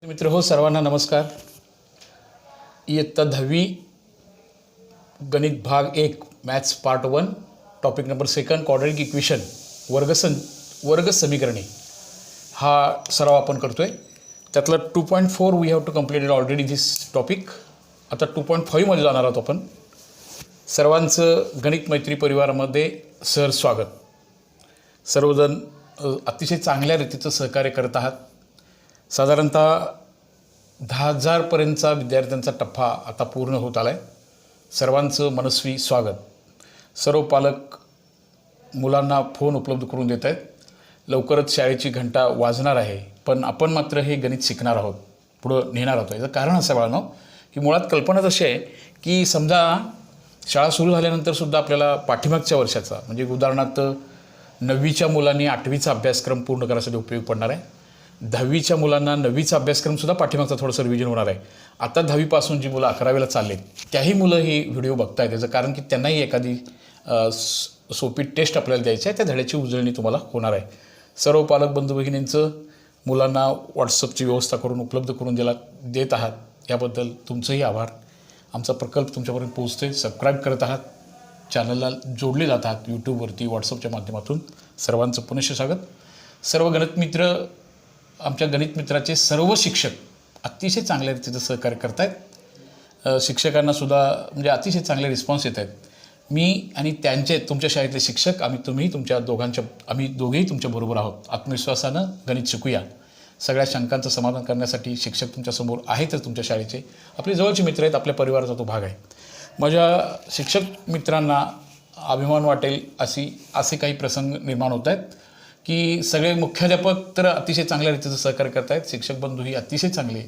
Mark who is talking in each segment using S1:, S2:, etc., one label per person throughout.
S1: मित्र हो, सर्वांना नमस्कार. इयत्ता 10वी गणित भाग 1 maths part 1 topic number 2 quadratic equation वर्ग समीकरणे हा सराव आपण करतो आहे. त्यातला 2.4 we have to completed already this topic. आता 2.5 मध्ये जाणार आहोत आपण. सर्वांचं गणित मैत्री परिवारामध्ये सर स्वागत. सर्वजण अतिशय चांगल्या रीतीचं सहकार्य करत आहात. साधारणतः 10,000 पर्यंतचा विद्यार्थ्यांचा टप्पा आता पूर्ण होत आला आहे. सर्वांचं मनस्वी स्वागत. सर्व पालक मुलांना फोन उपलब्ध करून देत आहेत. लवकरच शाळेची घंटा वाजणार आहे, पण आपण मात्र हे गणित शिकणार आहोत, पुढं नेणार आहोत. याचं कारण असं बाळांनो की मुळात कल्पनाच अशी आहे की समजा शाळा सुरू झाल्यानंतरसुद्धा आपल्याला पाठीमागच्या वर्षाचा म्हणजे उदाहरणार्थ 9वीच्या मुलांनी 8वीचा अभ्यासक्रम पूर्ण करण्यासाठी उपयोग पडणार आहे. 10वीच्या मुलांना 9वीचा अभ्यासक्रम थोडासा थोडंसं रिव्हिजन होणार आहे. आता 10वीपासून जी मुलं 11वीला चाललेत त्याही मुलं ही व्हिडिओ बघतायत. त्याचं कारण की त्यांनाही एखादी सोपी टेस्ट आपल्याला द्यायची आहे. त्या धड्याची उजळणी तुम्हाला होणार आहे. सर्व पालक बंधू भगिनींचं मुलांना व्हॉट्सअपची व्यवस्था करून उपलब्ध करून देत आहात, याबद्दल तुमचंही आभार. आमचा प्रकल्प तुमच्यापर्यंत पोहोचतो आहे. सबस्क्राईब करत आहात, चॅनलला जोडले जात आहात यूट्यूबवरती, व्हॉट्सअपच्या माध्यमातून. सर्वांचं पुनश्च स्वागत. सर्व गणित मित्र, आमच्या गणित मित्राचे सर्व शिक्षक अतिशय चांगल्या रीतीचं सहकार्य करत आहेत. शिक्षकांनासुद्धा म्हणजे अतिशय चांगले रिस्पॉन्स येत आहेत. मी आणि त्यांचे तुमच्या शाळेतले शिक्षक आम्ही दोघेही तुमच्याबरोबर आहोत. आत्मविश्वासानं गणित शिकूया. सगळ्या शंकांचं समाधान करण्यासाठी शिक्षक तुमच्यासमोर आहेतच. तुमच्या शाळेचे आपले जवळचे मित्र आहेत, आपल्या परिवाराचा तो भाग आहे. माझ्या शिक्षक मित्रांना अभिमान वाटेल असे काही प्रसंग निर्माण होत आहेत की सगळे मुख्याध्यापक तर अतिशय चांगल्या रीतीचं सहकार्य करत आहेत. शिक्षक बंधूही अतिशय चांगले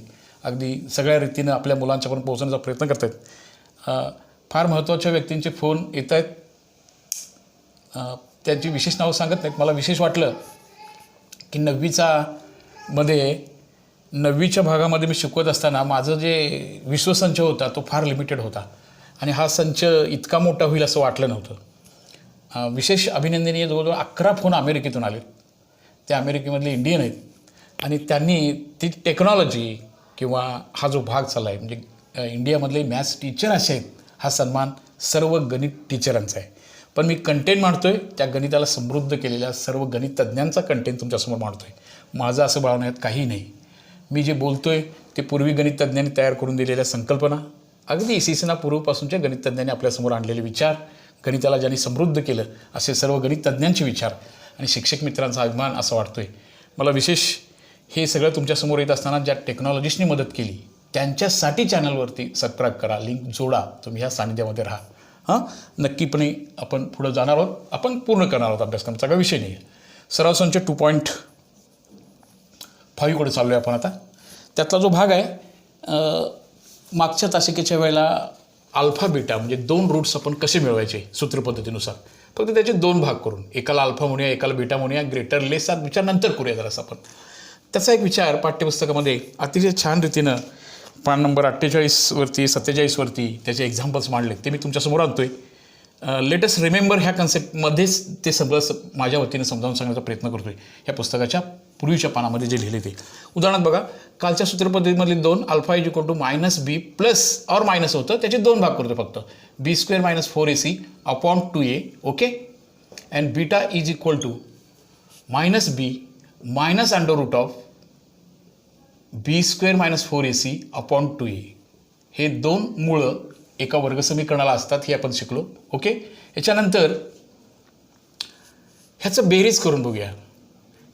S1: अगदी सगळ्या रीतीनं आपल्या मुलांच्यापर्यंत पोहोचण्याचा प्रयत्न करत आहेत. फार महत्त्वाच्या व्यक्तींचे फोन येत आहेत. त्यांची विशेष नावं सांगत नाहीत. मला विशेष वाटलं की 9वीच्या भागामध्ये मी शिकवत असताना माझं जे विश्वसंच होता तो फार लिमिटेड होता आणि हा संच इतका मोठा होईल असं वाटलं नव्हतं. विशेष अभिनंदनीय जवळजवळ 11 फोन अमेरिकेतून आले. ते अमेरिकेमधले इंडियन आहेत आणि त्यांनी ती टेक्नॉलॉजी किंवा हा जो भाग चालला आहे म्हणजे इंडियामधले मॅथ्स टीचर असे आहेत. हा सन्मान सर्व गणित टीचरांचा आहे. पण मी कंटेंट मांडतो आहे, त्या गणिताला समृद्ध केलेल्या सर्व गणित तज्ज्ञांचा कंटेंट तुमच्यासमोर मांडतो आहे. माझं असं बाळवण्यात काही नाही. मी जे बोलतो आहे ते पूर्वी गणित तज्ज्ञांनी तयार करून दिलेल्या संकल्पना, अगदी इसवीसना पूर्वीपासूनच्या गणित तज्ज्ञांनी आपल्यासमोर आणलेले विचार, गणिताला ज्यांनी समृद्ध केलं असे सर्व गणित तज्ज्ञांचे विचार आणि शिक्षक मित्रांचा अभिमान असं वाटतो आहे. मला विशेष हे सगळं तुमच्यासमोर येत असताना ज्या टेक्नॉलॉजिस्टनी मदत केली त्यांच्यासाठी चॅनलवरती सबस्क्राईब करा, लिंक जोडा, तुम्ही ह्या सानिध्यामध्ये राहा. नक्कीपणे आपण पुढं जाणार आहोत, आपण पूर्ण करणार आहोत अभ्यासक्रमाचा काही विषय नाही आहे. सराव संच 2.5 कडे चाललो आहे आपण आता. त्यातला जो भाग आहे मागच्या तासिकेच्या वेळेला अल्फा बीटा म्हणजे 2 रूट्स आपण कसे मिळवायचे सूत्रपद्धतीनुसार, फक्त त्याचे 2 भाग करून एकाला अल्फा म्हणूया एकाला बीटा म्हणूया. ग्रेटर लेसचा विचार नंतर करूया जरासा आपण. त्याचा एक विचार पाठ्यपुस्तकामध्ये अतिशय छान रीतीनं पान नंबर 48वरती 47वरती त्याचे एक्झाम्पल्स मांडले, ते मी तुमच्यासमोर आणतो आहे. लेटेस्ट रिमेंबर ह्या कन्सेप्टमध्येच ते सगळं माझ्या वतीनं समजावून सांगण्याचा प्रयत्न करतो आहे. ह्या पुस्तकाच्या पूर्वीच्या पानामध्ये जे लिहिले ते उदाहरणार्थ बघा. कालच्या सूत्रपद्धतीमधले 2 alpha is equal to -b plus or minus होतं, त्याचे 2 भाग करतो फक्त. b² - 4ac upon 2a. Okay. And beta is equal to -b minus under root of b² - 4ac upon 2a. हे 2 मुळं एका वर्गसमीकरणाला असतात, हे आपण शिकलो. ओके. याच्यानंतर ह्याचं बेरीज करून बघूया.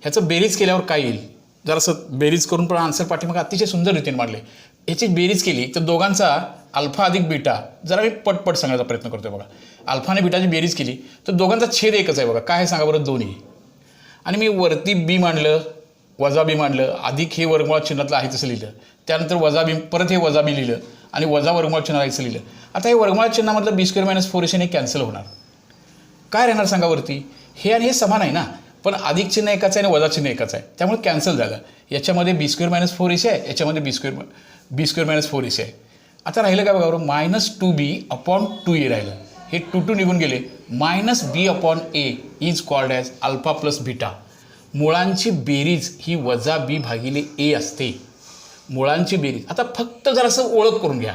S1: ह्याचं बेरीज केल्यावर काय येईल जरासं बेरीज करून पण आन्सर पाठीमागे अतिशय सुंदर रीतीने मांडले. याची बेरीज केली तर दोघांचा अल्फा अधिक बीटा, जरा मी पटपट सांगायचा प्रयत्न करतोय बघा. अल्फा आणि बीटाची बेरीज केली तर दोघांचा छेद एकच आहे बघा. काय आहे सांगा बरं? 2 आहे. आणि मी वरती बी मांडलं, वजा बी मांडलं, अधिक हे वर्गमुळात चिन्हातलं आहे तसं लिहिलं, त्यानंतर वजा बी, परत हे वजा बी लिहिलं आणि वजा वर्गमुळात चिन्ह आहे तसं लिहिलं. आता हे वर्गमुळात चिन्हामधलं b² - 4ac हे कॅन्सल होणार. काय राहणार सांगा वरती? हे आणि हे समान आहे ना, पण अधिक चिन्ह एकाच आहे आणि वजा चिन्ह एकाच आहे, त्यामुळे कॅन्सल झालं. याच्यामध्ये b² - 4ac आहे, याच्यामध्ये b² - 4ac आहे. आता राहिलं काय बघा बरं? -2b अपॉन 2a राहिलं. हे 2 निघून गेले. -b upon a is called as alpha plus beta. मुळांची बेरीज ही -b भागिले a असते. मुळांची बेरीज. आता फक्त जरासं ओळख करून घ्या.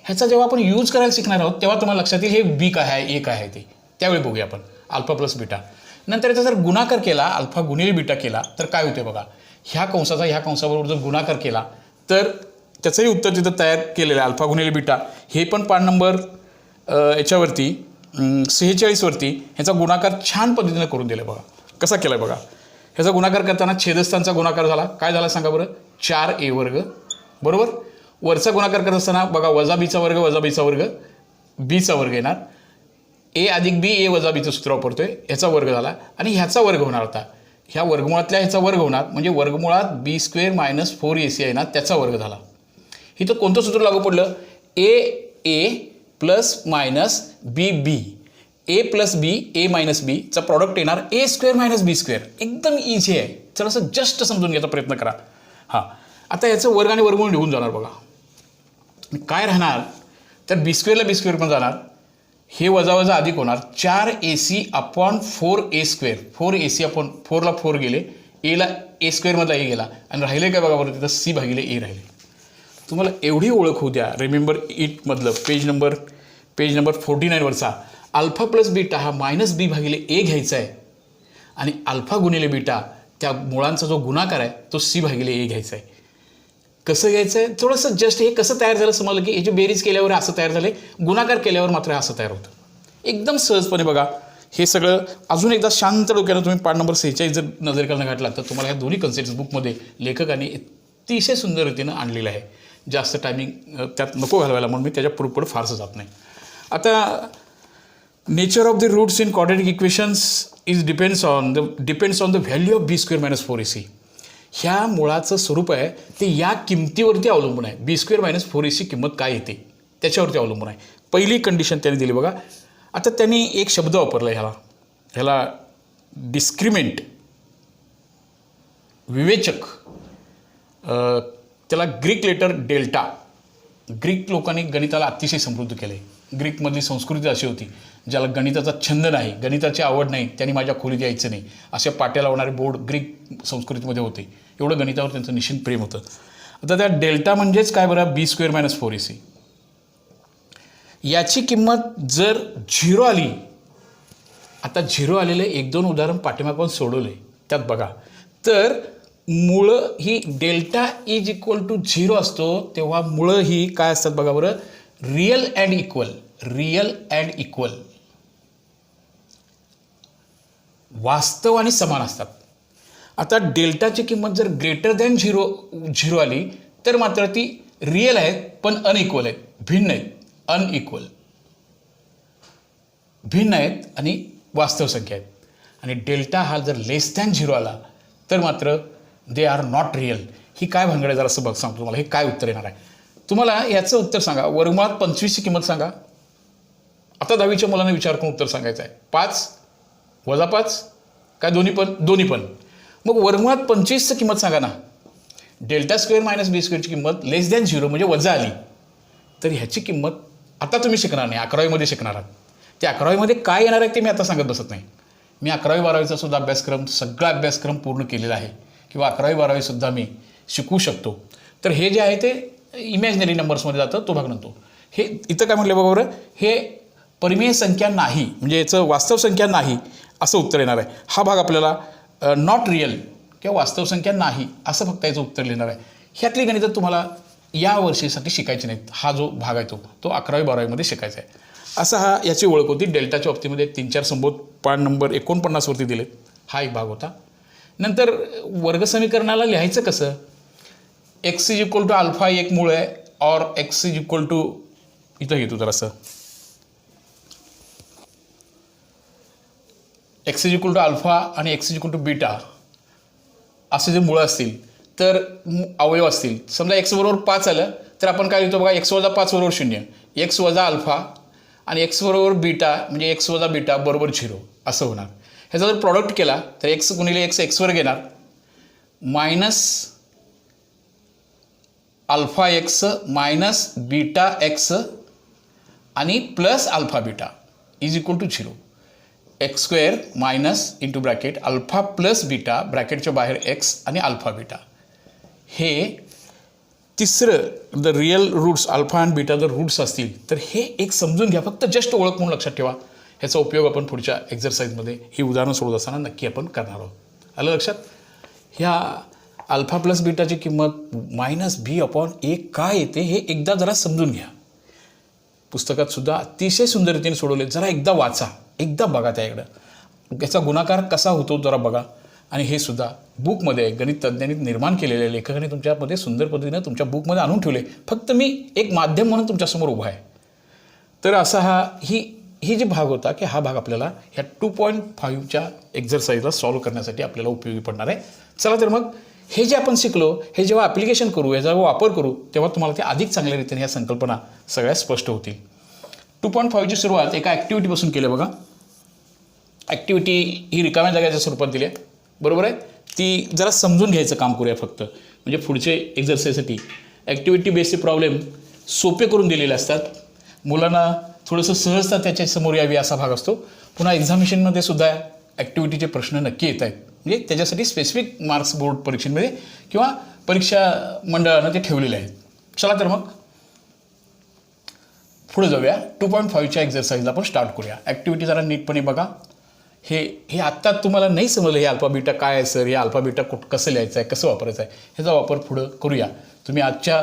S1: ह्याचा जेव्हा आपण यूज करायला शिकणार आहोत तेव्हा तुम्हाला लक्षात येईल हे बी काय आहे, ए काय आहे ते. त्यावेळी बघूया आपण अल्फा प्लस बीटा. नंतर याचा जर गुणाकार केला, अल्फा गुणिले बीटा केला तर काय होते बघा. ह्या कंसाचा ह्या कंसाबरोबर जर गुणाकार केला तर त्याचंही उत्तर तिथं तयार केलेलं आहे. अल्फा गुणिले बीटा हे पण पान नंबर याच्यावरती 46वरती ह्याचा गुणाकार छान पद्धतीनं करून दिला बघा. कसा केला बघा. ह्याचा गुणाकार करताना छेदस्थानचा गुणाकार झाला. काय झाला सांगा बरं. 4a वर्ग बरोबर. वरचा गुणाकार करत असताना बघा वजा बीचा वर्ग वजा बीचा वर्ग बीचा वर्ग येणार. ए अधिक बी ए वजा बीचं सूत्र वापरतोय. ह्याचा वर्ग झाला आणि ह्याचा वर्ग होणार होता. ह्या वर्गमुळातल्या ह्याचा वर्ग होणार म्हणजे वर्गमुळात बी स्क्वेअर मायनस 4ac येणार त्याचा वर्ग झाला. इथं कोणतं सूत्र लागू पडलं. ए प्लस मायनस बी बी. ए प्लस बी ए मायनस बीचा प्रॉडक्ट येणार ए स्क्वेअर मायनस बी स्क्वेअर. एकदम इझी आहे. चला असं जस्ट समजून घ्यायचा प्रयत्न करा. हां आता याचं वर्ग आणि वर्गमूळ निघून जाणार बघा. काय राहणार तर बी स्क्वेअरला बी स्क्वेअर पण जाणार. हे वजा वजा अधिक होणार 4ac upon 4a square. 4ac upon 4ला 4 गेले. एला ए स्क्वेअरमधला ए गेला आणि राहिले काय बघा बरं तिथं सी भागिले ए राहिले. तुम्हाला एवढी ओळख होऊ द्या. रिमेंबर इटमधलं पेज नंबर 49वरचा अल्फा प्लस बीटा हा मायनस बी भागिले ए घ्यायचा आहे आणि अल्फा गुणिले बीटा त्या मुळांचा जो गुणाकार आहे तो सी भागिले ए घ्यायचा आहे. कसं घ्यायचं आहे थोडंसं जस्ट हे कसं तयार झालं समजलं की याची बेरीज केल्यावर असं तयार झाले, गुणाकार केल्यावर मात्र असं तयार होतं. एकदम सहजपणे बघा. हे सगळं अजून एकदा शांत डोक्यानं तुम्ही पान नंबर 46 जर नजरेखालनं घातला तर तुम्हाला ह्या दोन्ही कन्सेप्ट बुकमध्ये लेखकाने अतिशय सुंदर रीतीनं आणलेलं आहे. जास्त टायमिंग त्यात नको घालवायला म्हणून मी त्याच्या पुढे फारसं जात नाही. आता nature of the roots in quadratic equations depends on the value of b square minus 4ac. ह्या मुळाचं स्वरूप आहे ते या किमतीवरती अवलंबून आहे. बी स्क्वेअर मायनस 4ac किंमत काय येते त्याच्यावरती अवलंबून आहे. पहिली कंडिशन त्याने दिली बघा. आता त्यांनी एक शब्द वापरला ह्याला डिस्क्रिमेंट विवेचक. त्याला ग्रीक लेटर डेल्टा. ग्रीक लोकांनी गणिताला अतिशय समृद्ध केले. ग्रीकमधली संस्कृती अशी होती ज्याला गणिताचा छंद नाही, गणिताची आवड नाही, त्यांनी माझ्या खोलीत यायचं नाही असे पाट्या लावणारे बोर्ड ग्रीक संस्कृतीमध्ये होते. एवढं गणितावर त्यांचं निश्चित प्रेम होतं. आता त्या डेल्टा म्हणजेच काय बरं बी स्क्वेअर मायनस 4ac. याची किंमत जर 0 आली. आता 0 आलेले 1-2 उदाहरण पाठीमागून सोडवले त्यात बघा. तर मुळं ही डेल्टा इज इक्वल टू 0 असतो तेव्हा मुळं ही काय असतात बघा बरं. रियल अँड इक्वल वास्तव आणि समान असतात. आता डेल्टाची किंमत जर ग्रेटर दॅन 0 आली तर मात्र ती रियल आहेत पण अनइक्वल आहेत, भिन्न आहेत. भिन्न आहेत आणि वास्तव संख्या आहेत. आणि डेल्टा हा जर लेस दॅन 0 आला तर मात्र दे आर नॉट रियल. ही काय भानगड आहे जरा असं बघ सांगतो तुम्हाला. हे काय उत्तर येणार आहे तुम्हाला याचं उत्तर सांगा. वर्गमुळात 25ची किंमत सांगा. आता 10वीच्या मुलांना विचार करून उत्तर सांगायचं आहे. 5 वजा 5 काय दोन्ही पण. मग वर्गमुळात 25ची किंमत सांगा ना. डेल्टा स्क्वेअर मायनस बी स्क्वेअरची किंमत लेस दॅन 0 म्हणजे वजा आली तर ह्याची किंमत आता तुम्ही शिकणार नाही, 11वीमध्ये शिकणार आहात. त्या 11वीमध्ये काय येणार आहे ते मी आता सांगत बसत नाही. मी 11वी-12वीचा सुद्धा अभ्यासक्रम सगळा अभ्यासक्रम पूर्ण केलेला आहे किंवा 11वी-12वी सुद्धा मी शिकवू शकतो. तर हे जे आहे ते इमॅजिनरी नंबर्समध्ये जातं तो भाग नंतो. हे इथं काय म्हटलं बरोबर. हे परिमेय संख्या नाही म्हणजे याचं वास्तव संख्या नाही असं उत्तर येणार आहे. हा भाग आपल्याला नॉट रियल किंवा वास्तव संख्या नाही असं फक्त याचं उत्तर लिहिणार आहे. ह्यातली गणितं तुम्हाला या वर्षीसाठी शिकायची नाहीत. हा जो भाग आहे तो 11वी-12वीमध्ये शिकायचा आहे. असा हा याची ओळख होती. डेल्टाच्या बाबतीमध्ये 3-4 संबोध पान नंबर 49वरती दिलेत. हा एक भाग होता. नंतर वर्गसमीकरणाला लिहायचं कसं. X is equal to alpha एक मूळ आहे और एक्स इज इक्वल टू इथं घेतो जरासं. X is equal to alpha आणि x is equal to beta असे जे मुळं असतील तर अवयव असतील. समजा एक्स बरोबर 5 आलं तर आपण काय लिहितो बघा. एक्स वजा 5 बरोबर 0, एक्स वजा अल्फा आणि एक्स बरोबर बीटा म्हणजे एक्स वजा बीटा बरोबर 0 असं होणार. ह्याचा जर प्रॉडक्ट केला तर एक्स गुणिले एक्स एक्सवर घेणार minus alpha x minus beta x आणि plus alpha beta is equal to 0. X square minus into bracket alpha plus beta ब्रॅकेटच्या बाहेर एक्स आणि अल्फा बीटा. हे तिसरं the real roots alpha and beta जर रूट्स असतील तर हे एक समजून घ्या, फक्त जस्ट ओळख म्हणून लक्षात ठेवा. ह्याचा उपयोग आपण पुढच्या एक्झरसाईजमध्ये ही उदाहरणं सोडत असताना नक्की आपण करणार आहोत. आलं लक्षात? ह्या अल्फा प्लस बीटाची किंमत -b/a काय येते हे एकदा जरा समजून घ्या. पुस्तकात सुद्धा अतिशय सुंदर रीतीने सोडवले. जरा एकदा वाचा, एकदा बघा त्याकडं. याचा गुणाकार कसा होतो जरा बघा. आणि हे सुद्धा बुकमध्ये गणित तज्ज्ञांनी निर्माण केलेले, लेखकाने तुमच्यामध्ये सुंदर पद्धतीनं तुमच्या बुकमध्ये आणून ठेवले. फक्त मी एक माध्यम म्हणून तुमच्यासमोर उभा आहे. तर असा ही जी भाग होता की हा भाग आपल्याला ह्या 2.5च्या एक्झरसाईजला सॉल्व्ह करण्यासाठी आपल्याला उपयोगी पडणार आहे. चला तर मग हे जे आपण शिकलो हे जेव्हा ॲप्लिकेशन करू, याचा वापर करू, तेव्हा तुम्हाला ते अधिक चांगल्या रीतीने ह्या संकल्पना सगळ्या स्पष्ट होतील. 2.5ची सुरुवात एका ॲक्टिव्हिटीपासून केली बघा. ॲक्टिव्हिटी ही रिकाम्या जागेच्या स्वरूपात दिली आहे, बरोबर आहे. ती जरा समजून घ्यायचं काम करूया फक्त, म्हणजे पुढचे एक्झरसाईजसाठी ॲक्टिव्हिटी बेस्ड प्रॉब्लेम सोपे करून दिलेले असतात. मुलांना थोडंसं सहजता त्याच्यासमोर यावी असा भाग असतो. पुन्हा एक्झामिनेशनमध्ये सुद्धा ॲक्टिव्हिटीचे प्रश्न नक्की येत आहेत, म्हणजे त्याच्यासाठी स्पेसिफिक मार्क्स बोर्ड परीक्षेमध्ये किंवा परीक्षा मंडळानं ते ठेवलेले आहेत. चला तर मग पुढे जाऊया. 2.5च्या एक्झरसाईजला आपण स्टार्ट करूया. ॲक्टिव्हिटी जरा नीटपणे बघा. हे आत्ता तुम्हाला नाही समजलं हे अल्फा बीटा काय आहे सर, हे अल्फा बीटा कसं लिहायचं आहे, कसं वापरायचं आहे, ह्याचा वापर पुढं करूया. तुम्ही आजच्या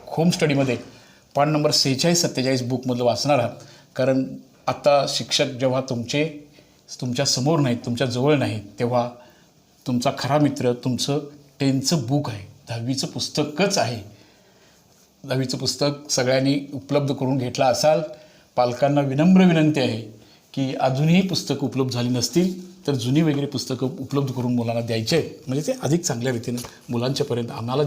S1: होम स्टडीमध्ये पान नंबर 46-47 बुकमधलं वाचणार आहात. कारण आत्ता शिक्षक जेव्हा तुमच्या समोर नाहीत, तुमच्या जवळ नाहीत, तेव्हा तुमचा खरा मित्र तुमचं 10चं बुक आहे, 10वीचं पुस्तकच आहे. 10वीचं पुस्तक सगळ्यांनी उपलब्ध करून घेतलं असाल. पालकांना विनम्र विनंती आहे की अजूनही पुस्तकं उपलब्ध झाली नसतील तर जुनी वगैरे पुस्तकं उपलब्ध करून मुलांना द्यायचे आहेत, म्हणजे ते अधिक चांगल्या रीतीनं मुलांच्यापर्यंत आम्हाला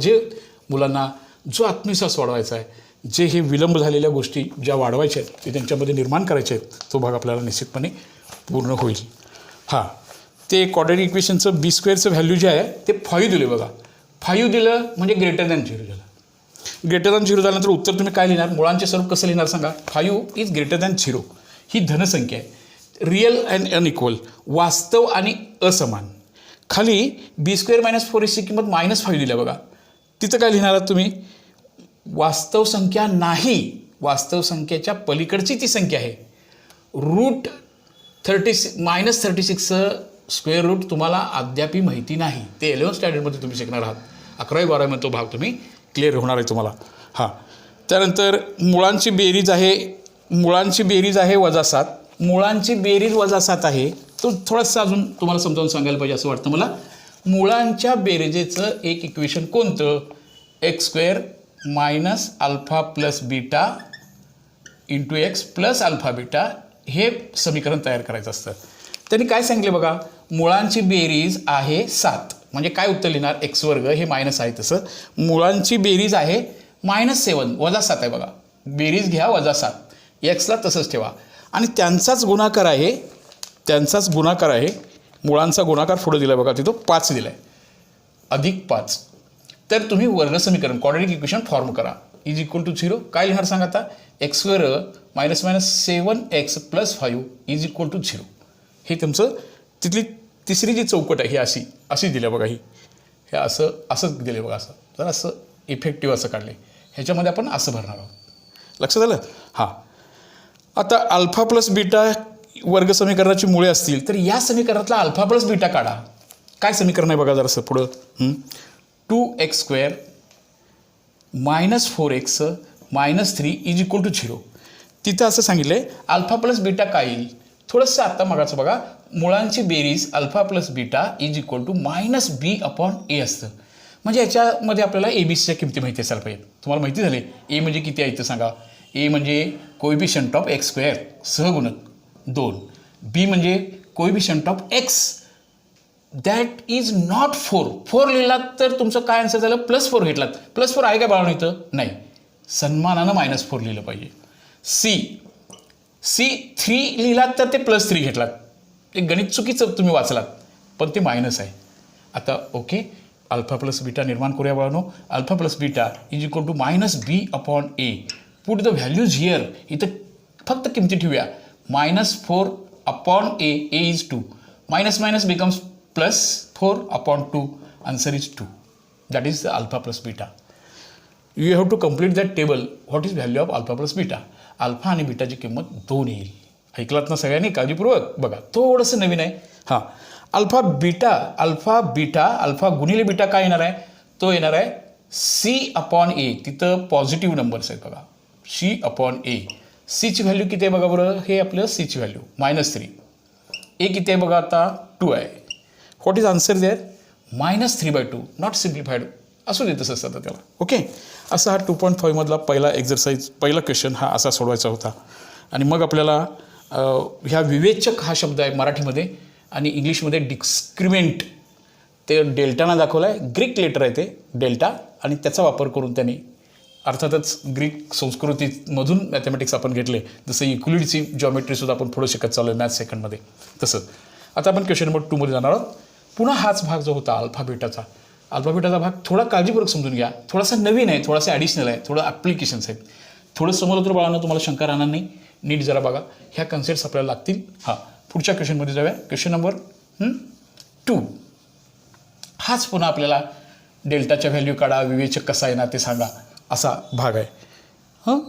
S1: मुलांना जो आत्मविश्वास वाढवायचा आहे, जे हे विलंब झालेल्या गोष्टी ज्या वाढवायच्या आहेत ते त्यांच्यामध्ये निर्माण करायचे आहेत, तो भाग आपल्याला निश्चितपणे पूर्ण होईल. हां, ते क्वाड्रॅटिक इक्वेशनचं b² व्हॅल्यू जे आहे ते 5 दिले बघा. 5 दिलं म्हणजे ग्रेटर दॅन 0 झालं. ग्रेटर दॅन 0 झाल्यानंतर उत्तर तुम्ही काय लिहिणार, मुळांचे स्वरूप कसं लिहिणार सांगा. 5 इज ग्रेटर दॅन 0 ही धनसंख्या आहे. रिअल अँड अनइक्वल, वास्तव आणि असमान. खाली b² - 4ac किंमत -5 दिल्या बघा. तिथं काय लिहिणार आहात तुम्ही, वास्तव संख्या नाही, वास्तव संख्येच्या पलीकडची ती संख्या आहे. रूट -36चं स्क्वेअर रूट तुम्हाला अद्यापी माहिती नाही, ते 11th स्टँडर्डमध्ये तुम्ही शिकणार आहात. 11वी-12वीमध्ये तो भाग तुम्ही क्लिअर होणार आहे तुम्हाला. हां, त्यानंतर मुळांची बेरीज आहे -7. मुळांची बेरीज -7 आहे. तो थोडंसं अजून तुम्हाला समजावून सांगायला पाहिजे असं वाटतं मला. मुळांच्या बेरीजेचं एक इक्वेशन कोणतं, x² - alpha plus beta into x plus alpha beta, हे समीकरण तयार करायचं असतं. त्यांनी काय सांगितले बघा, मुळांची बेरीज आहे 7, म्हणजे काय उत्तर लिहिणार, x² हे मायनस आहे तसं. मुळांची बेरीज आहे -7 -7 आहे बघा. बेरीज घ्या -7, एक्सला तसंच ठेवा. आणि त्यांचाच गुणाकार आहे, मुळांचा गुणाकार पुढे दिला बघा, तिथं 5 दिला आहे, +5. तर तुम्ही वर्गसमीकरण क्वाड्रॅटिक इक्वेशन फॉर्म करा. इज इक्वल टू 0 काय लिहिणार सांगा आता, x² - 7x + 5 is equal to 0. हे तुमचं तिथली तिसरी जी चौकट आहे ही अशी दिल्या बघा. हे असं दिले बघा. असं जर असं इफेक्टिव्ह असं काढले, ह्याच्यामध्ये आपण असं भरणार आहोत. लक्षात आलं. हां, आता अल्फा प्लस बीटा वर्ग समीकरणाची मुळे असतील तर या समीकरणातला अल्फा प्लस बीटा काढा. काय समीकरण आहे बघा जरासं पुढं, 2x² - 4x - 3 is equal to 0. तिथं असं सांगितलं आहे अल्फा प्लस बीटा काय येईल. थोडंसं आत्ता मागाचं बघा, मुळांची बेरीज alpha plus beta is equal to -b/a असतं. म्हणजे याच्यामध्ये आपल्याला ABCच्या किमती माहिती असायला पाहिजे. तुम्हाला माहिती झाले ए म्हणजे किती आहे ते सांगा. ए म्हणजे कोएफिशियंट ऑफ x² सहगुणक 2. बी म्हणजे coefficient of x that is not 4 लिहिलात तर तुमचं काय आन्सर झालं, +4 घेतलात. +4 आहे काय बाळांनो इथं, नाही, सन्मानानं -4 लिहिलं पाहिजे. सी 3 लिहिलात तर ते +3 घेतलात. ते गणित चुकीचं तुम्ही वाचलात, पण ते मायनस आहे. आता ओके, अल्फा प्लस बीटा निर्माण करूया बाळांनो. Alpha plus beta is equal to -b/a. Put the values here. इथं फक्त किमती ठेवूया. -4/a, a इज 2. - Becomes +4/2. Answer is 2. That is the alpha plus beta. You have to complete that table. What is value of alpha plus beta. Alpha आणि बीटाची किंमत 2 येईल. ऐकलात ना सगळ्यांनी काळजीपूर्वक. बघा थोडंसं नवीन आहे. हां, अल्फा बीटा अल्फा गुणिले बीटा काय येणार आहे, तो येणार आहे C/A. तिथं पॉझिटिव्ह नंबर्स आहेत बघा. C/A. सीची व्हॅल्यू किती आहे बघा बरं, हे आपलं सीची व्हॅल्यू -3. ए किती आहे बघा आता 2 आहे. What is answer there, -3/2. Not simplified. असू दे तसं असतं त्याला. ओके, असा हा 2.5 मधला पहिला एक्झरसाइज, पहिला क्वेश्चन हा असा सोडवायचा होता. आणि मग आपल्याला ह्या विवेचक हा शब्द आहे मराठीमध्ये आणि इंग्लिशमध्ये डिस्क्रिमेंट, ते डेल्टाना दाखवला आहे. ग्रीक लेटर आहे ते डेल्टा, आणि त्याचा वापर करून त्यांनी, अर्थातच ग्रीक संस्कृतीमधून मॅथमॅटिक्स आपण घेतले, जसं युक्लिडची जॉमेट्रीसुद्धा आपण पुढे शिकत चालू आहे मॅथ्स सेकंडमध्ये. तसं आता आपण क्वेश्चन नंबर 2 मध्ये जाणार आहोत. पुन्हा हाच भाग जो होता अल्फा बीटाचा भाग थोडा काळजीपूर्वक समजून घ्या. थोडासा नवीन आहे, थोडासा ॲडिशनल आहे, थोडं ॲप्लिकेशन्स आहेत. थोडं समोर बाळांना तुम्हाला शंका राहणार नाही. नीट जरा बघा, ह्या कन्सेप्ट्स आपल्याला लागतील. हां, पुढच्या क्वेश्चनमध्ये जाऊया. Question number 2. हाच पुन्हा आपल्याला डेल्टाच्या व्हॅल्यू काढा, विवेचक कसा येणार ते सांगा, असा भाग आहे. हां,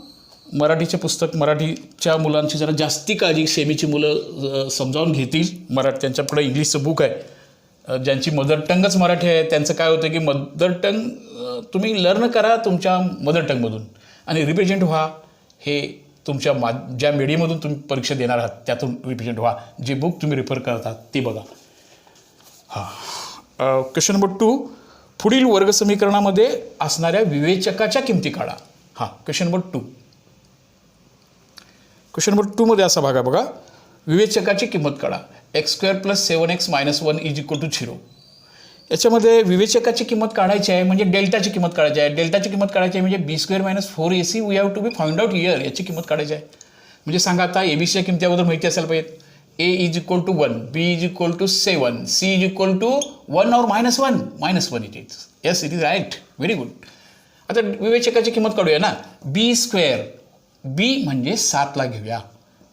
S1: मराठीचे पुस्तक, मराठीच्या मुलांची जरा जास्ती काळजी सेमीची मुलं समजावून घेतील. त्यांच्यापुढे इंग्लिशचं बुक आहे. ज्यांची मदर टंगच मराठी आहे त्यांचं काय होतं की मदर टंग तुम्ही लर्न करा तुमच्या मदर टंगमधून आणि रिप्रेझेंट व्हा. हे तुमच्या ज्या मीडियममधून तुम्ही परीक्षा देणार आहात त्यातून रिप्रेझेंट व्हा. जे बुक तुम्ही रेफर करतात ते बघा. हां, क्वेश्चन नंबर 2. पुढील वर्गसमीकरणामध्ये असणाऱ्या विवेचकाच्या किमती काढा. हां, क्वेश्चन नंबर 2 मध्ये असा भाग आहे बघा. विवेचकाची किंमत काढा. x² + 7x - 1 = 0. याच्यामध्ये विवेचकाची किंमत काढायची आहे म्हणजे डेल्टाची किंमत काढायची आहे. डेल्टाची किंमत काढायची आहे म्हणजे b² - 4ac we have to be find out here. याची किंमत काढायची आहे. म्हणजे सांगा आता एबीसीच्या किमती अगोदर माहिती असायला पाहिजेत. a = 1, b = 7, c = 1 or -1. -1 it is. Yes, it is right. Very good. आता विवेचकाची किंमत काढूया ना. b², b म्हणजे 7 ला घेऊया.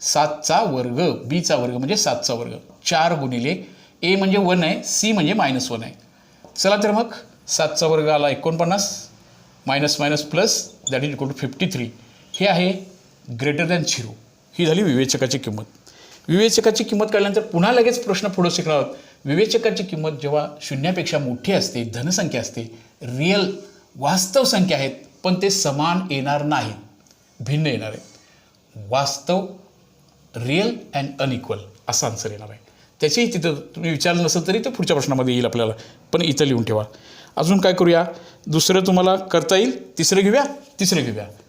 S1: 7चा वर्ग, बीचा वर्ग म्हणजे 7चा वर्ग. 4 गुणिले ए म्हणजे 1 आहे, सी म्हणजे -1 आहे. चला तर मग 7चा वर्ग आला 49, minus plus that is equal to 53. हे आहे >0. ही झाली विवेचकाची किंमत. विवेचकाची किंमत काढल्यानंतर पुन्हा लगेच प्रश्न पुढे शिकणार आहोत. विवेचकाची किंमत जेव्हा शून्यापेक्षा मोठी असते, धनसंख्या असते, रिअल वास्तव संख्या आहेत, पण ते समान येणार नाहीत, भिन्न येणार आहेत. वास्तव, रिअल अँड अनइक्वल असा आन्सर येणार आहे. त्याचीही तिथं तुम्ही विचारलं नसेल तरी ते पुढच्या प्रश्नामध्ये येईल आपल्याला, पण इथं लिहून ठेवा. अजून काय करूया, दुसरं तुम्हाला करता येईल, तिसरं घेऊया.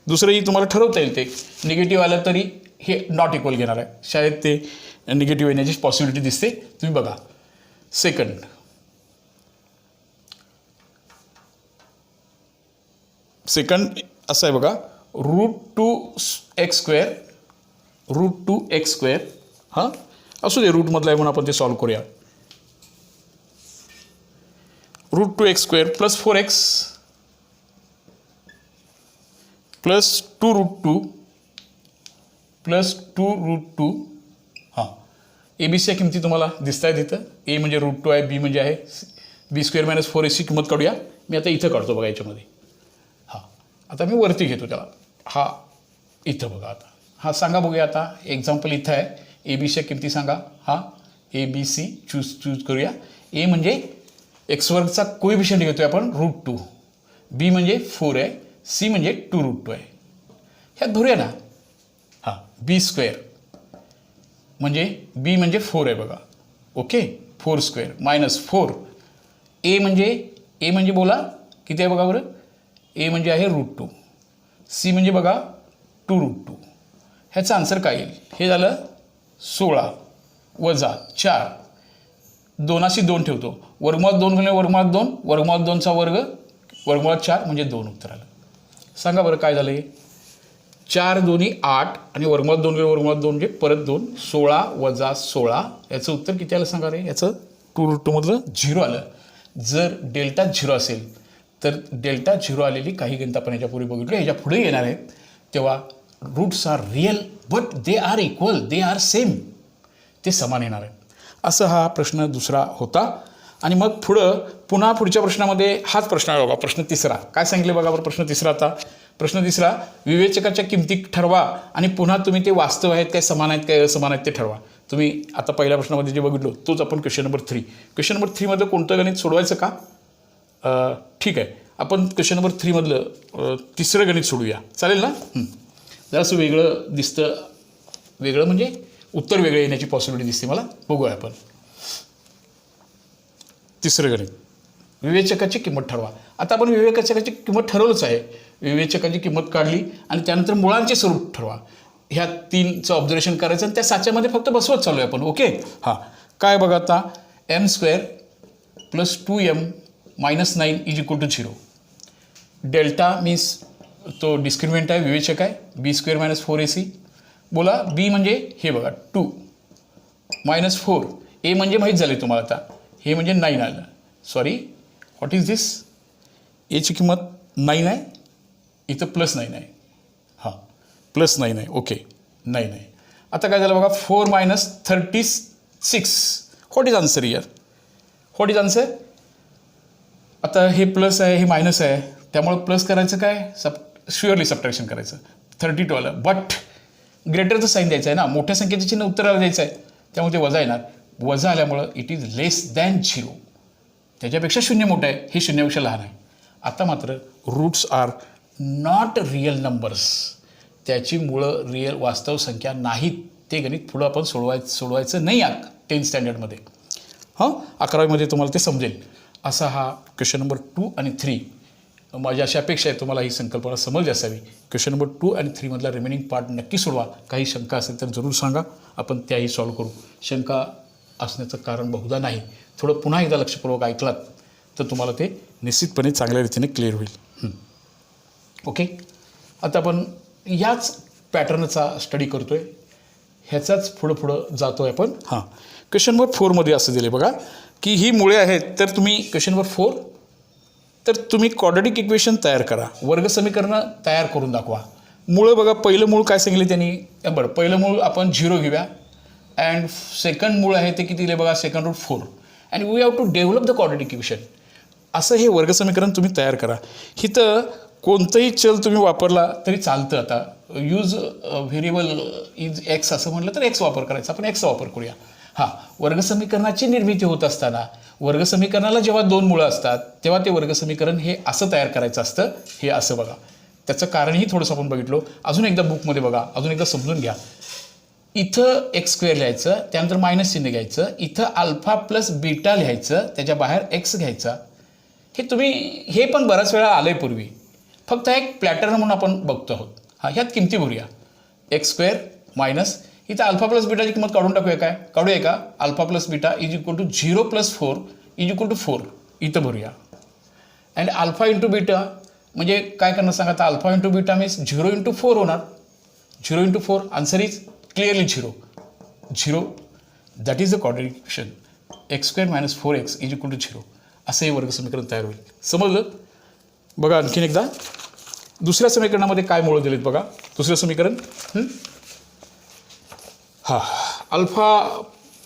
S1: दुसरंही तुम्हाला ठरवता येईल. ते निगेटिव्ह आलं तरी हे नॉट इक्वल घेणार आहे. शाळेत ते निगेटिव्ह येण्याची पॉसिबिलिटी दिसते, तुम्ही बघा. सेकंड असं आहे बघा. √2x². हां, असू दे, रूटमधला आहे म्हणून आपण ते सॉल्व करूया. √2x² + 4x + 2√2 हां, एबीसीच्या किमती तुम्हाला दिसत आहेत इथं. ए म्हणजे √2 आहे, बी म्हणजे आहे b² - 4ac किंमत काढूया. मी आता इथं काढतो बघा याच्यामध्ये. हां, आता मी वरती घेतो त्याला. हा इथं बघा. आता हा सांगा बघूया. आता एक्झाम्पल इथं आहे. एबीसीच्या किमती सांगा. हा ABC चूज करूया. ए म्हणजे x² कोएफिशियंट घेतोय आपण √2. बी म्हणजे 4 आहे, सी म्हणजे 2√2 आहे. ह्यात भरूया ना. हां, b² म्हणजे बी म्हणजे 4 आहे बघा. ओके, 4² - 4. ए म्हणजे बोला किती आहे बघा बरं. ए म्हणजे आहे √2. सी म्हणजे बघा 2√2. ह्याचा आन्सर काय येईल. हे झालं 16 - 4. 2 2 ठेवतो. वर्गमुळात 2 गुणिले वर्गमुळात 2, वर्गमुळात 2चा वर्ग, वर्गमुळात 4 म्हणजे 2 उत्तर आलं. सांगा बरं काय झालं. 4 2 8 आणि वर्गमुळात 2 गुणिले वर्गमुळात 2 म्हणजे परत 2, 16 - 16. याचं उत्तर किती आलं सांगा रे. याचं 2√2 मधलं 0 आलं. जर डेल्टा 0 असेल तर डेल्टा 0 आलेली काही गणित आपण याच्यापूर्वी बघितलं, ह्याच्या पुढे येणार आहेत, तेव्हा roots are real but they are equal, they are same. ते समान येणार आहेत. असं हा प्रश्न दुसरा होता. आणि मग पुन्हा पुढच्या प्रश्नामध्ये हाच प्रश्न आहे बघा. प्रश्न तिसरा काय सांगितले बघा बरं. प्रश्न तिसरा आता प्रश्न तिसरा, विवेचकाच्या किमती ठरवा आणि पुन्हा तुम्ही ते वास्तव आहेत काय, समान आहेत काय, असमान आहेत ते ठरवा. तुम्ही आता पहिल्या प्रश्नामध्ये जे बघितलो तोच आपण क्वेश्चन नंबर 3. क्वेश्चन नंबर 3मधलं कोणतं गणित सोडवायचं का? ठीक आहे, आपण क्वेश्चन नंबर 3मधलं तिसरं गणित सोडूया, चालेल ना? जरासं वेगळं दिसतं, वेगळं म्हणजे उत्तर वेगळं येण्याची पॉसिबिलिटी दिसते मला. बघूया आपण तिसरं गणित. विवेचकाची किंमत ठरवा. आता आपण विवेचकाची किंमत ठरवलंच आहे. विवेचकाची किंमत काढली आणि त्यानंतर मुळांचे स्वरूप ठरवा. ह्या 3चं ऑब्झर्वेशन करायचं आणि त्या साच्यामध्ये फक्त बसवत चालू आहे आपण. ओके, हां, काय बघा आता, m² + 2m - 9 = 0. डेल्टा मीन्स तो डिस्क्रिमिनंट आहे, विवेचक आहे. b² - 4ac. बोला b म्हणजे हे बघा 2 - 4. a म्हणजे माहीत झाले तुम्हाला आता, हे म्हणजे 9 आलं. सॉरी, व्हॉट इज दिस? एची किंमत 9 आहे, इथं +9 आहे. हां, +9 आहे. ओके, 9 आहे. आता काय झालं बघा, 4 - 36. What is answer here? What is answer? आता हे प्लस आहे, हे मायनस आहे, त्यामुळे प्लस करायचं काय, शुअरली सबट्रॅक्शन करायचं. 32 आलं. बट ग्रेटरचं साईन द्यायचं आहे ना, मोठ्या संख्येचं चिन्ह उत्तराला द्यायचं आहे, त्यामुळे ते वजा येणार. वजा आल्यामुळं इट इज लेस दॅन 0. त्याच्यापेक्षा 0 मोठं आहे, हे 0पेक्षा लहान आहे. आता मात्र roots are not real numbers. त्याची मुळं रिअल वास्तव संख्या नाहीत. ते गणित पुढं आपण सोडवायचं नाही 10th स्टँडर्डमध्ये. हां, 11वीमध्ये तुम्हाला ते समजेल. असा हा क्वेश्चन नंबर 2 आणि 3. माझी अशी अपेक्षा आहे तुम्हाला ही संकल्पना समजली असावी. क्वेश्चन नंबर 2 आणि 3 मधला रिमेनिंग पार्ट नक्की सोडवा. काही शंका असेल तर जरूर सांगा, आपण त्याही सॉल्व्ह करू. शंका असण्याचं कारण बहुधा नाही. थोडं पुन्हा एकदा लक्षपूर्वक ऐकलात तर तुम्हाला ते निश्चितपणे चांगल्या रीतीने क्लिअर होईल. ओके, आता आपण याच पॅटर्नचा स्टडी करतो आहे, ह्याचाच पुढं जातो आहे आपण. हां, क्वेश्चन नंबर 4मध्ये असं दिले बघा की ही मुळे आहेत. तर तुम्ही क्वेश्चन नंबर 4, तर तुम्ही क्वाड्रॅटिक इक्वेशन तयार करा, वर्गसमीकरणं तयार करून दाखवा. मुळं बघा, पहिलं मूळ काय सांगितले त्यांनी, बरं पहिलं मूळ आपण 0 घेऊया. अँड सेकंड मूळ आहे ते किती दिले बघा, second root 4. And we have to develop the quadratic equation. असं हे वर्गसमीकरण तुम्ही तयार करा. इथं कोणतंही चल तुम्ही वापरला तरी चालतं. आता यूज व्हेरिएबल इज एक्स असं म्हटलं तर एक्स वापर करायचा, आपण एक्सचा वापर करूया. हां, वर्गसमीकरणाची निर्मिती होत असताना वर्गसमीकरणाला जेव्हा 2 मुळं असतात तेव्हा ते वर्गसमीकरण हे असं तयार करायचं असतं. हे असं बघा, त्याचं कारणही थोडंसं आपण बघितलो. अजून एकदा बुकमध्ये बघा, अजून एकदा समजून घ्या. इथं x² लिहायचं, त्यानंतर मायनस चिन्ह घ्यायचं, इथं अल्फा प्लस बीटा लिहायचं, त्याच्या बाहेर x घ्यायचा. हे तुम्ही हे पण बऱ्याच वेळा आलं आहे पूर्वी, फक्त एक प्लॅटर्न म्हणून आपण बघतो आहोत. हां, ह्यात किमती भरूया. x² मायनस इथं अल्फा प्लस बीटाची किंमत काढून काढूया का? Alpha plus beta is equal to 0 + 4 is equal to 4 इथं भरूया. अँड अल्फा इंटू बीटा म्हणजे काय करणार सांगा, आता अल्फा इंटू बीटा मीन्स 0 × 4 होणार. 0 × 4 answer is clearly 0. That is the quadratic equation. x² - 4x is equal to 0. असं हे वर्गसमीकरण तयार होईल. समजलं? बघा आणखीन एकदा दुसऱ्या समीकरणामध्ये काय मुळं दिलेत बघा. दुसरं समीकरण, हां, अल्फा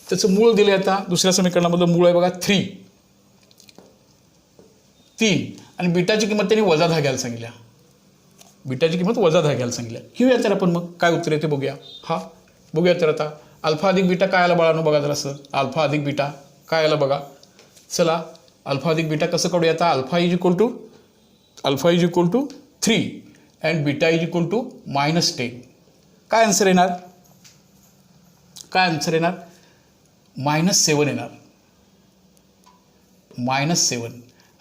S1: त्याचं मूळ दिले. आता दुसऱ्या समीकरणामधलं मूळ आहे बघा 3 आणि बीटाची किंमत त्यांनी -10 घ्यायला सांगितल्या. बीटाची किंमत -10 घ्यायला सांगितल्या. घेऊया तर आपण मग काय उत्तर येते बघूया. हां, बघूया तर आता अल्फा अधिक बीटा काय आला बाळांनो, बघा जरासं. अल्फा अधिक बीटा काय आला बघा. चला, अल्फा अधिक बीटा कसं काढूया आता. Alpha is equal to 3 and beta is equal to -10. काय आन्सर येणार? -7 येणार. -7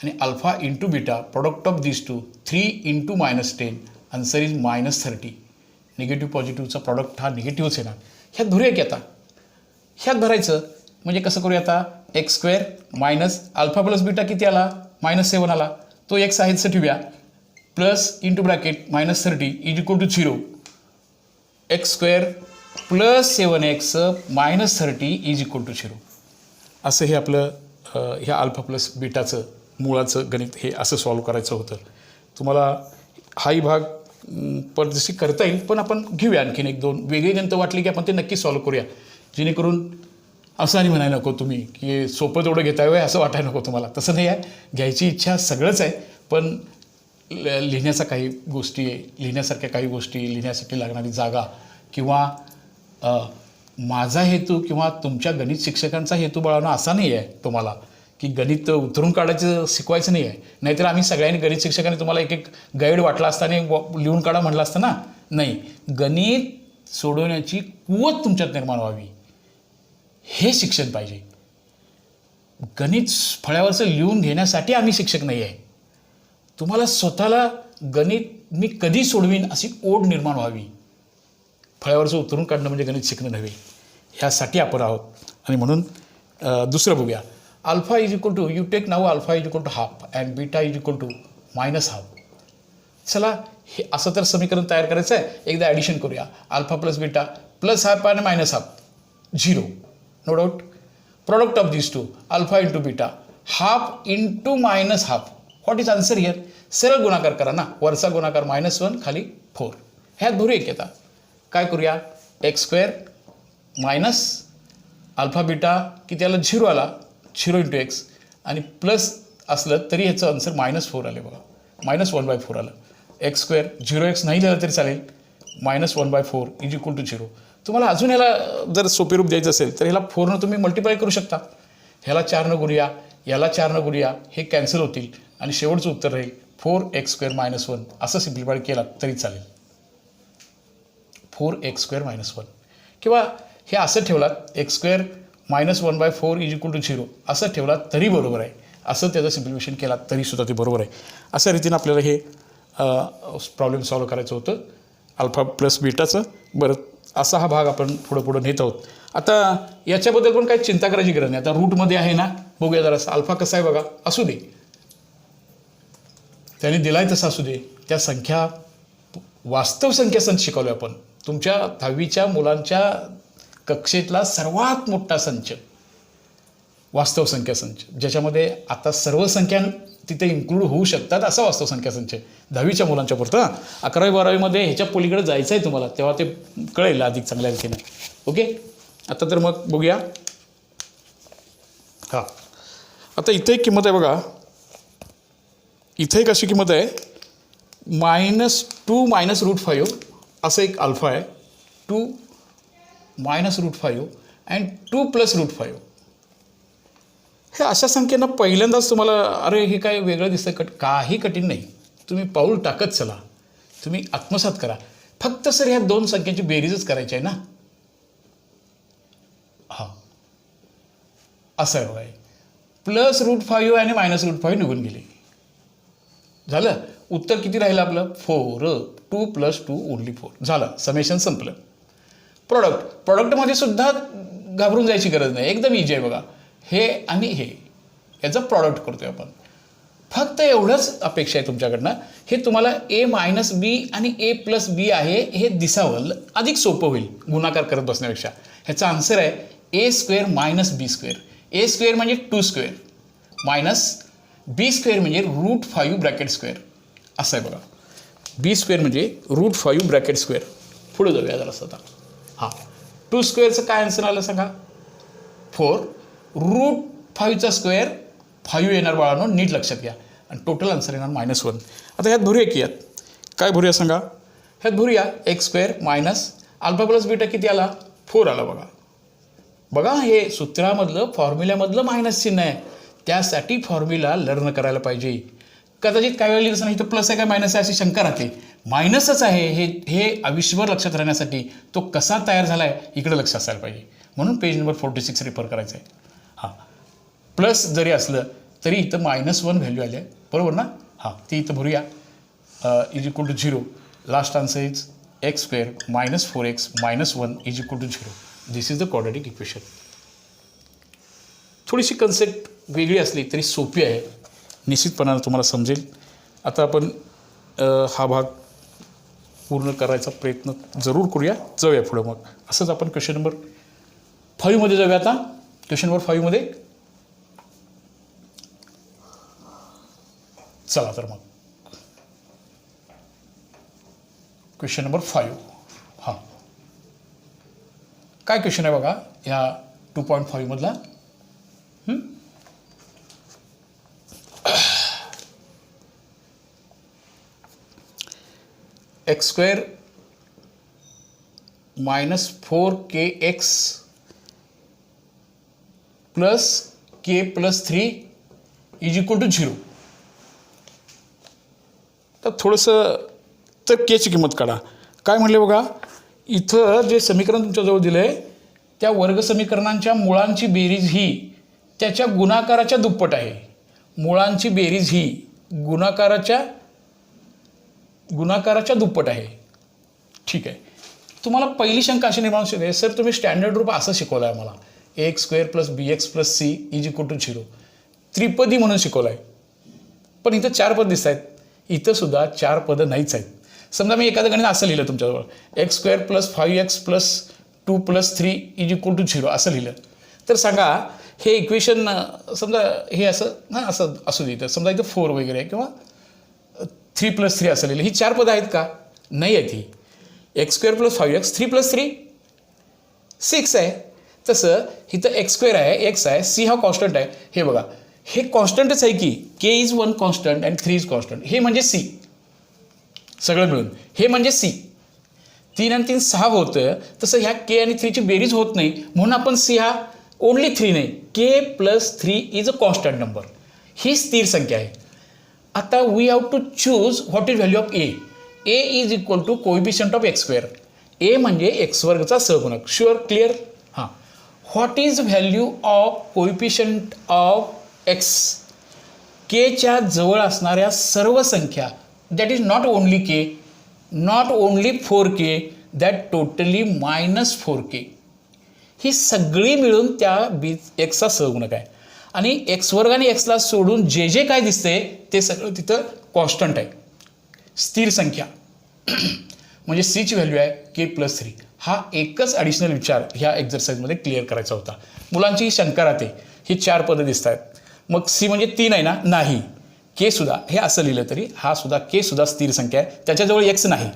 S1: आणि alpha into beta product of this two 3 × -10 answer is -30. Negative पॉझिटिव्हचा प्रॉडक्ट हा निगेटिव्हच येणार. ह्यात भरूया की आता, ह्यात भरायचं म्हणजे कसं करूया आता. x² minus alpha plus beta किती आला, -7 आला, तो x आहे तसं ठेवूया. Plus into bracket -30 is equal to 0. x² + 7x -30 is equal to 0. असं हे आपलं ह्या अल्फा प्लस बीटाचं मुळाचं गणित हे असं सॉल्व्ह करायचं होतं. तुम्हाला हाही भाग पद्धतशीर करता येईल, पण आपण घेऊया आणखीन 1-2 वेगळी गणितं वाटली की आपण ते नक्की सॉल्व्ह करूया, जेणेकरून असं आणि म्हणायला नको तुम्ही की सोपं तेवढं घेताय वय असं वाटायला नको तुम्हाला. तसं नाही आहे, घ्यायची इच्छा सगळंच आहे, पण लिहिण्याचा काही गोष्टी आहे, लिहिण्यासारख्या काही गोष्टी, लिहिण्यासाठी लागणारी जागा किंवा माझा हेतू किंवा तुमच्या गणित शिक्षकांचा हेतू बाळगणं असा नाही आहे तुम्हाला की गणित उतरून काढायचं शिकवायचं नाही आहे. नाहीतर आम्ही सगळ्यांनी गणित शिक्षकांनी तुम्हाला एक एक गाईड वाटला असता आणि लिहून काढा म्हटलं असतं ना. नाही, गणित सोडवण्याची कुवत तुमच्यात निर्माण व्हावी हे शिक्षण पाहिजे. गणित फळ्यावरचं लिहून घेण्यासाठी आम्ही शिक्षक नाही आहे. तुम्हाला स्वतःला गणित मी कधी सोडवीन अशी ओढ निर्माण व्हावी. फळ्यावरचं उतरून काढणं म्हणजे गणित शिकणं नव्हे, ह्यासाठी आपण आहोत. आणि म्हणून दुसरं बघूया. Alpha is equal to, you take now alpha is equal to half and beta is equal to minus half. चला हे असं तर समीकरण तयार करायचं आहे. एकदा ॲडिशन करूया. Alpha plus beta plus half आणि minus half 0, no doubt. Product of this two alpha into beta half into minus half. What is answer here? सरळ गुणाकार करा ना. वरचा गुणाकार -1 खाली 4. ह्यात भरू एक येतात. काय करूया? x² मायनस अल्फा बीटा किती आला? 0 आला. 0 इंटू एक्स आणि प्लस असलं तरी ह्याचं आन्सर -4 आले बघा. -1/4 आलं. x² 0x नाही लिहिलं तरी चालेल. -1/4 इज इक्वल टू 0. तुम्हाला अजून ह्याला जर सोपे रूप द्यायचं असेल तर ह्याला 4 तुम्ही मल्टिप्लाय करू शकता. ह्याला 4 गुणूया, याला 4 गुणूया, हे कॅन्सल होतील आणि शेवटचं उत्तर राहील 4x² - 1. असं सिम्प्लिफाय केला तरी चालेल. 4x² - 1 किंवा हे असं ठेवलात x² -1/4 इज इक्वल टू 0 असं ठेवलात तरी बरोबर आहे. असं त्याचं सिम्प्लिफिकेशन केला तरीसुद्धा ते बरोबर आहे. अशा रीतीनं आपल्याला हे प्रॉब्लेम सॉल्व्ह करायचं होतं अल्फा प्लस बीटाचं. बरं, असा हा भाग आपण पुढं नेत आहोत. आता याच्याबद्दल पण काही चिंता करायची गरज नाही. आता रूटमध्ये आहे ना, बघूया जरासं. अल्फा कसा आहे बघा. असू दे, त्याने दिलाय तसं असू दे. त्या संख्या वास्तव संख्या संच शिकवलो आपण. तुमच्या 10वीच्या मुलांच्या कक्षेतला सर्वात मोठा संच वास्तव संख्या संच, ज्याच्यामध्ये आता सर्व संख्या तिथे इन्क्लूड होऊ शकतात असा वास्तव संख्या संच 10वीच्या मुलांच्या पुरतं. 11वी 12वीमध्ये ह्याच्या पलीकडे जायचं आहे तुम्हाला, तेव्हा ते कळेल अधिक चांगल्या रीतीने. ओके, आता तर मग बघूया. हां, आता इथे एक किंमत आहे बघा. इथे एक अशी किंमत आहे -2 - √5 असं एक अल्फा आहे. 2 - √5 अँड 2 + √5. हे अशा संख्येनं पहिल्यांदाच तुम्हाला अरे हे काय वेगळं दिसतं. काही कठीण नाही. तुम्ही पाऊल टाकत चला, तुम्ही आत्मसात करा. फक्त सर ह्या 2 संख्येची बेरीजच करायची आहे ना. हां, असं आहे बघा. +√5 आणि -√5 निघून गेले. झालं. उत्तर किती राहिलं आपलं? 4. 2 + 2 ओनली 4. झालं, समेशन संपलं. प्रॉडक्टमध्ये सुद्धा घाबरून जायची गरज नाही. एकदम इजी आहे बघा. हे आणि हे याचं प्रॉडक्ट करतोय आपण. फक्त एवढंच अपेक्षा आहे तुमच्याकडनं. हे तुम्हाला A - B आणि A + B आहे हे दिसावं, अधिक सोपं होईल गुणाकार करत बसण्यापेक्षा. ह्याचा आन्सर आहे A² - B². A² म्हणजे 2² मायनस B² म्हणजे √5 असं आहे बघा. B² म्हणजे √5 पुढे जाऊया जरा आता. हां, 2² काय आन्सर आलं सांगा? 4. √5² 5 येणार बाळांनो, नीट लक्षात घ्या. आणि टोटल आन्सर येणार -1. आता ह्यात भरूया की, यात काय भरूया सांगा? ह्यात भरूया x² minus alpha plus beta किती आला? 4 आला बघा. बघा, हे सूत्रामधलं फॉर्म्युल्यामधलं मायनस चिन्ह आहे. त्यासाठी फॉर्म्युला लर्न करायला पाहिजे. कदाचित काही वेळेला लिहिलं नाही तर प्लस आहे काय मायनस आहे अशी शंका राहते. मायनसच आहे हे आयुष्यभर लक्षात राहण्यासाठी तो कसा तयार झाला आहे इकडे लक्ष असायला पाहिजे. म्हणून पेज नंबर 46 रेफर करायचं आहे. हां, प्लस जरी असलं तरी इथं -1 व्हॅल्यू आली आहे, बरोबर ना? हां, ती इथं भरूया. Is equal to 0. Last answer is x² - 4x - 1 is equal to 0. This is the quadratic equation. थोडीशी कन्सेप्ट वेगळी असली तरी सोपी आहे, निश्चितपणानं तुम्हाला समजेल. आता आपण हा भाग पूर्ण करायचा प्रयत्न जरूर करूया. जाऊया पुढं मग. असंच आपण क्वेश्चन नंबर 5 जाऊया. आता क्वेश्चन नंबर 5 चला तर मग क्वेश्चन नंबर 5. हां, काय क्वेश्चन आहे बघा. ह्या 2.5 मधला x square minus 4kx plus k plus 3 is equal to 0. तर थोडंसं तर केची किंमत काढा. काय म्हणले बघा, इथं जे समीकरण तुमच्याजवळ दिलं आहे त्या वर्ग समीकरणांच्या मुळांची बेरीज ही त्याच्या गुणाकाराच्या दुप्पट आहे. मुळांची बेरीज ही गुणाकाराच्या दुप्पट आहे. ठीक आहे. तुम्हाला पहिली शंका अशी निर्माण होते, सर तुम्ही स्टँडर्ड रूप असं शिकवलं आहे आम्हाला, x square plus b x plus c is equal to 0 त्रिपदी म्हणून शिकवलं आहे. पण इथं 4 पद दिसत आहेत. इथं सुद्धा 4 पदं नाहीच आहेत. समजा मी एखाद्या गणित असं लिहिलं तुमच्याजवळ, x square plus 5x plus 2 plus 3 is equal to 0 असं लिहिलं, तर सांगा हे इक्वेशन समजा हे असं असू दे. समजा इथं 4 वगैरे आहे किंवा 3 प्लस 3 असं लिहिलं. ही 4 पदं आहेत का? नाही आहेत. ही x square plus 5x 3 plus 3 6 आहे. तसं इथं एक्स स्क्वेअर आहे, एक्स आहे, सी हा कॉन्स्टंट आहे. हे बघा, हे कॉन्स्टंटच आहे की K is 1 constant and 3 is constant. हे म्हणजे सी सगळं मिळून, हे म्हणजे सी. 3 आणि 3 6 होतं. तसं ह्या के आणि 3ची बेरीज होत नाही, म्हणून आपण सी हा ओनली 3 नाही, K plus 3 is a constant number. ही स्थिर संख्या आहे. आता we have to choose what is value of A. A is equal to coefficient of x square. A म्हणजे एक्स वर्गचा सहगुणक. Sure, clear? हां. What is value of coefficient of x. केच्या जवळ असणाऱ्या सर्व संख्या, that is not only K, not only 4k, that totally minus 4k. ही सगळी मिळून त्या एक्सचा सहगुणक आहे. आणि एक्स वर्ग आणि एक्सला सोडून जे जे काय दिसते ते सगळं तिथं कॉन्स्टंट आहे, स्थिर संख्या. म्हणजे सीची व्हॅल्यू आहे के प्लस 3. हा एकच ॲडिशनल विचार ह्या एक्झरसाईजमध्ये क्लिअर करायचा होता. मुलांची ही शंका राहते, ही 4 पदं दिसत आहेत, मग सी म्हणजे 3 आहे ना? नाही. के सुद्धा हे असं लिहिलं तरी हा सुद्धा के सुद्धा स्थिर संख्या आहे. त्याच्याजवळ एक्स नाही.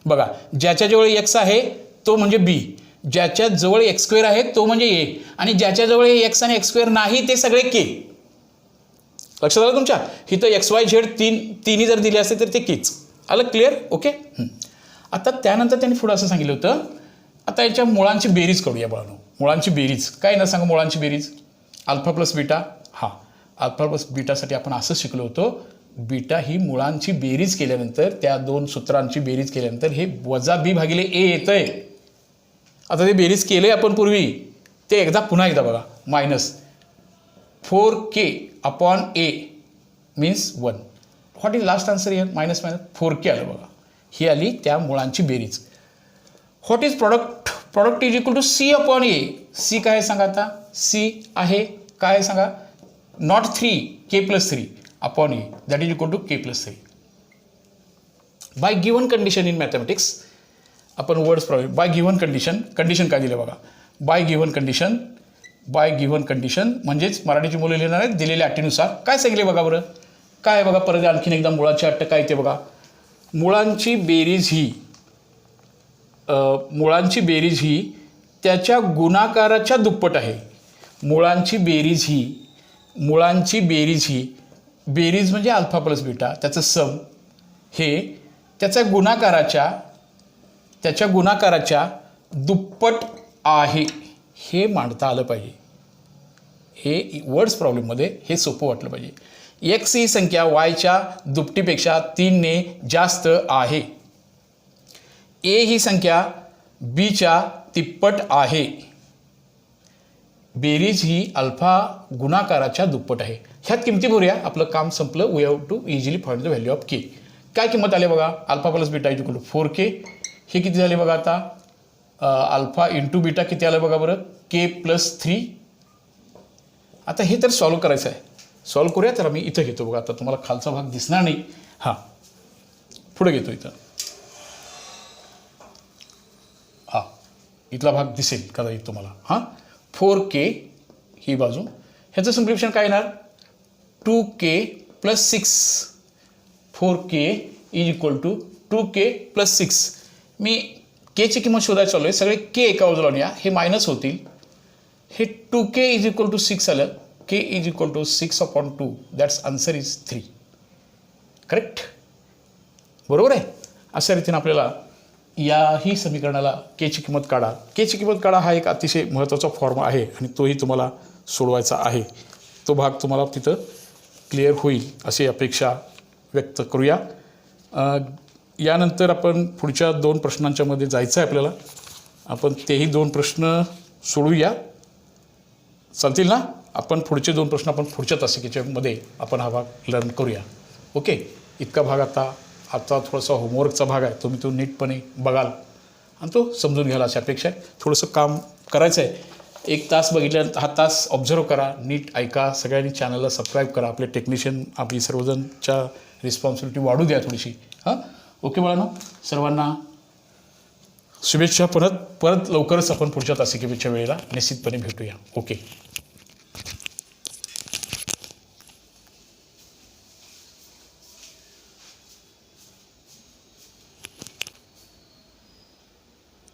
S1: बघा, ज्याच्याजवळ एक्स आहे तो म्हणजे बी, ज्याच्याजवळ एक्स स्क्वेअर आहे तो म्हणजे ए, आणि ज्याच्याजवळ एक्स आणि एक्स स्क्वेअर नाही ते सगळे के. लक्षात आलं तुमच्या? इथं एक्स वाय झेड तिन्ही जर दिले असते तर ते केच. आलं? क्लिअर? ओके. आता त्यानंतर त्यांनी पुढं असं सांगितलं होतं, आता याच्या मुळांची बेरीज करूया बाळांनो. मुळांची बेरीज काय ना सांगा. मुळांची बेरीज अल्फा प्लस बीटा. हां, अल्फा प्लस बीटासाठी आपण असं शिकलो होतो, बीटा ही मुळांची बेरीज केल्यानंतर, त्या 2 सूत्रांची बेरीज केल्यानंतर हे वजा बी भागिले ए येतं आहे. आता ते बेरीज केले आपण पूर्वी, ते पुन्हा एकदा बघा. Minus 4k upon A means 1. What is last answer here? Minus 4k आलं बघा. ही आली त्या मुळांची बेरीज. What is product is equal to C upon A. C काय आहे सांगा? आता सी आहे काय आहे सांगा? Not 3, K plus 3 upon A, that is equal to K plus 3. By given condition in mathematics आपण words problem by given condition काय दिलं बघा. बाय गिवन कंडिशन म्हणजेच मराठीची मुलं लिहिणार आहेत दिलेल्या अटीनुसार. काय सांगितले बघा बरं, काय आहे बघा. परत आणखीन एकदा मुळाची अट काय ते बघा. मुळांची बेरीज ही त्याच्या गुणाकाराच्या दुप्पट आहे. मुळांची बेरीज ही बेरीज म्हणजे अल्फा प्लस बीटा, त्याचं सम हे त्याच्या गुणाकाराच्या दुप्पट आहे. हे मांडता आलं पाहिजे. हे वर्ड्स प्रॉब्लेममध्ये हे सोपं वाटलं पाहिजे. एक्स ही संख्या वायच्या दुपटीपेक्षा 3 ने जास्त आहे. ए ही संख्या बीच्या तिप्पट आहे. बेरीज ही अल्फा गुणाकाराच्या दुप्पट आहे. ह्यात किमती भरूया, आपलं काम संपलं. We have to easily find the value of K. काय किंमत आली बघा. Alpha plus beta is equal to 4k. हे किती झाले बघा. आता अल्फा इंटू बीटा किती आलं बघा बरं, के प्लस 3. आता हे तर सॉल्व करायचं आहे. सॉल्व करूया. तर आम्ही इथं घेतो बघा. आता तुम्हाला खालचा भाग दिसणार नाही. हां, पुढे घेतो इथं. हां, इथला भाग दिसेल कदाचित तुम्हाला. हां, 4k ही बाजू. ह्याचं सिम्प्लिफिकेशन काय येणार? 2k plus 6. 4k is equal to 2k plus 6. मी केची किंमत शोधायला चालू आहे. सगळे के एका बाजूला आणूया. हे मायनस होतील. हे 2k इज इक्वल टू 6 आलं. k is equal to 6/2. That's answer is 3. Correct, बरोबर आहे. अशा रीतीने आपल्याला याही समीकरणाला केची किंमत काढा. केची किंमत काढा हा एक अतिशय महत्त्वाचा फॉर्म आहे आणि तोही तुम्हाला सोडवायचा आहे. तो भाग तुम्हाला तिथं क्लिअर होईल अशी अपेक्षा व्यक्त करूया. यानंतर आपण पुढच्या 2 प्रश्नांच्यामध्ये जायचं आहे आपल्याला. आपण तेही 2 प्रश्न सोडवूया, चालतील ना. आपण पुढचे 2 प्रश्न आपण पुढच्या तासिकेच्यामध्ये आपण हा भाग लर्न करूया. ओके, इतका भाग आता थोडासा होमवर्कचा भाग आहे, तुम्ही तो नीटपणे बघाल आणि तो समजून घ्याल अशी अपेक्षा आहे. थोडंसं काम करायचं आहे. 1 तास बघितल्यानंतर हा तास ऑब्झर्व करा, नीट ऐका. सगळ्यांनी चॅनलला सबस्क्राईब करा. आपले टेक्निशियन आपली सर्वजणच्या रिस्पॉन्सिबिलिटी वाढू द्या थोडीशी. ओके बाळांनो, सर्वांना शुभेच्छा. परत लवकरच आपण पुढच्या तासिकेच्या वेळेला निश्चितपणे भेटूया. ओके.